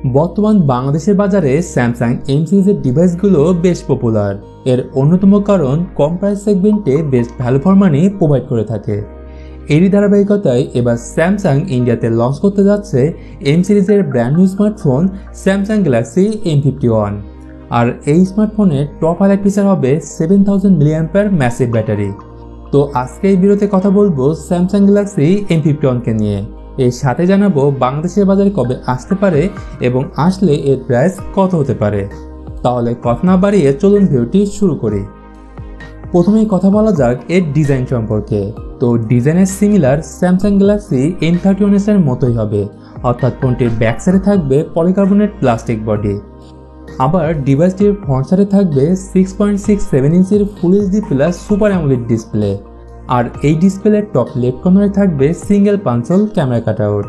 বর্তমান বাংলাদেশের বাজারে স্যামসাং এম সিরিজের ডিভাইসগুলো বেশ পপুলার। এর অন্যতম কারণ কম প্রাইস সেগমেন্টে best value for money provide করে থাকে। এরই ধারাবাহিকতায় এবার স্যামসাং ইন্ডিয়াতে লঞ্চ করতে যাচ্ছে এম সিরিজের brand new smartphone Samsung Galaxy M51। আর এই স্মার্টফোনের টপ হাইলাইট ফিচার হবে 7000 mAh ম্যাসিভ ব্যাটারি। তো আজকে এই ভিডিওতে কথা বলবো স্যামসাং গ্যালাক্সি M51কে নিয়ে। এর সাথে জানাবো বাংলাদেশের বাজারে কবে আসতে পারে এবং আসলে এর প্রাইস কত হতে পারে। তাহলে কথা না বাড়িয়ে চলুন ভিডিওটি শুরু করি। প্রথমেই কথা বলা যাক এর ডিজাইন সম্পর্কে। তো ডিজাইনের সিমিলার স্যামসাং গ্যালাক্সি M31s এর মতোই হবে, অর্থাৎ ফোনটির ব্যাক সাইডে থাকবে পলিকার্বনেট প্লাস্টিক বডি। আবার ডিভাইসটির ফ্রন্ট সাইডে থাকবে 6.67 ইঞ্চির full HD plus super AMOLED display. আর এই ডিসপ্লের টপ লেফট কর্নারে থাকবে সিঙ্গেল পাঞ্চল ক্যামেরা কাটআউট,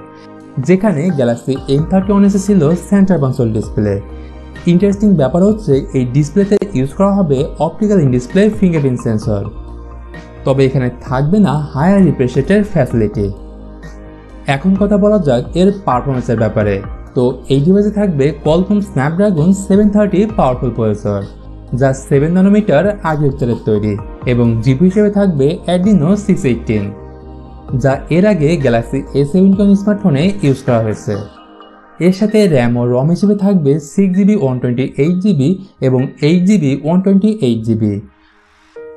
যেখানে গ্যালাক্সি M31s ছিল সেন্টার পাঞ্চল ডিসপ্লে। ইন্টারেস্টিং ব্যাপার হচ্ছে এই ডিসপ্লেতে ইউজ করা হবে optical in display fingerprint sensor, তবে এখানে থাকবে না হায়ার রিফ্রেশ রেটের ফ্যাসিলিটি। এখন কথা বলা যাক এর পারফরমেন্সের ব্যাপারে। তো এই ডিভাইসে থাকবে কোয়ালকম স্ন্যাপড্রাগন 730 পাওয়ারফুল প্রসেসর, যা 7 ন্যানোমিটার আর্কিটেকচারের তৈরি, এবং জিপি হিসেবে থাকবে Adreno 618, যা এর আগে গ্যালাক্সি A71 স্মার্টফোনে ইউজ করা হয়েছে। এর সাথে র্যাম ও রম হিসেবে থাকবে 6GB 128GB এবং 8GB 128GB।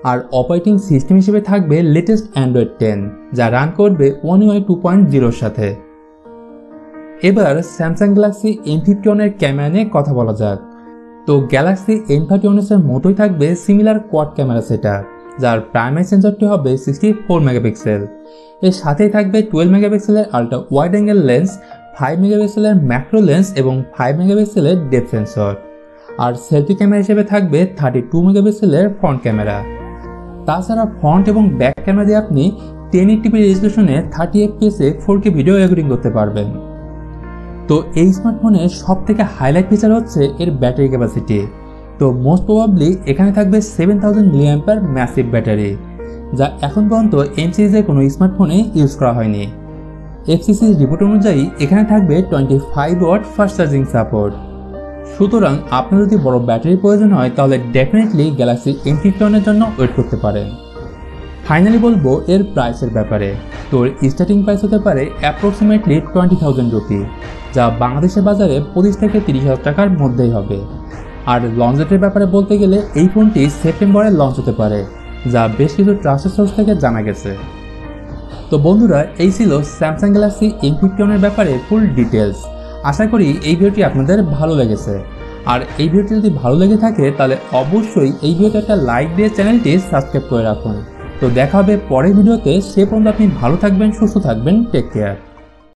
আর অপারেটিং সিস্টেম হিসেবে থাকবে লেটেস্ট অ্যান্ড্রয়েড 10, যা রান করবে One UI 2.0 সাথে। এবার স্যামসাং গ্যালাক্সি M51 এর ক্যামেরা নিয়ে কথা বলা যাক। তো গ্যালাক্সি M31s এর মতোই থাকবে সিমিলার কোয়াড ক্যামেরা সেটআপ, যার প্রাইমারি সেন্সরটি হবে 64 মেগাপিক্সেল। এর সাথেই থাকবে 12 মেগাপিক্সেলের আল্ট্রা ওয়াইড অ্যাঙ্গেল লেন্স, 5 মেগাপিক্সেলের ম্যাক্রো লেন্স এবং 5 মেগাপিক্সেলের ডেপথ সেন্সর। আর সেলফি ক্যামেরা হিসেবে থাকবে 32 মেগাপিক্সেলের ফ্রন্ট ক্যামেরা। তাছাড়া ফ্রন্ট এবং ব্যাক ক্যামেরা দিয়ে আপনি 1080p রেজলিউশনে 30 fps এ 4K ভিডিও রেকর্ডিং করতে পারবেন। তো এই স্মার্টফোনের সব থেকে হাইলাইট ফিচার হচ্ছে এর ব্যাটারি ক্যাপাসিটি। তো মোস্ট প্রবাবলি এখানে থাকবে 7000 mAh ম্যাসিভ ব্যাটারি, যা এখন পর্যন্ত এম সিরিজের কোনো স্মার্টফোনে ইউজ করা হয়নি। FCC রিপোর্ট অনুযায়ী এখানে থাকবে 25 ওয়াট ফাস্ট চার্জিং সাপোর্ট। সুতরাং আপনার যদি বড় ব্যাটারির প্রয়োজন হয় তাহলে ডেফিনেটলি গ্যালাক্সি M51 এর জন্য ওয়েট করতে পারেন। ফাইনালি বলবো এর প্রাইসের ব্যাপারে। তো স্টার্টিং প্রাইস হতে পারে অ্যাপ্রক্সিমেটলি 20,000 রুপি, যা বাংলাদেশের বাজারে 25 থেকে 30,000 টাকার মধ্যেই হবে। আর লঞ্চ ডেটের ব্যাপারে বলতে গেলে এই ফোনটি সেপ্টেম্বরে লঞ্চ হতে পারে, যা বেশ কিছু ট্রাস্টেড সোর্স থেকে জানা গেছে। তো বন্ধুরা, এই ছিল স্যামসাং গ্যালাক্সি M51 এর ব্যাপারে ফুল ডিটেলস। আশা করি এই ভিডিওটি আপনাদের ভালো লেগেছে। আর এই ভিডিওটি যদি ভালো লেগে থাকে তাহলে অবশ্যই এই ভিডিওতে একটা লাইক দিয়ে চ্যানেলটি সাবস্ক্রাইব করে রাখুন। তো দেখা হবে পরের ভিডিওতে। সে পর্যন্ত আপনি ভালো থাকবেন, সুস্থ থাকবেন। Take care.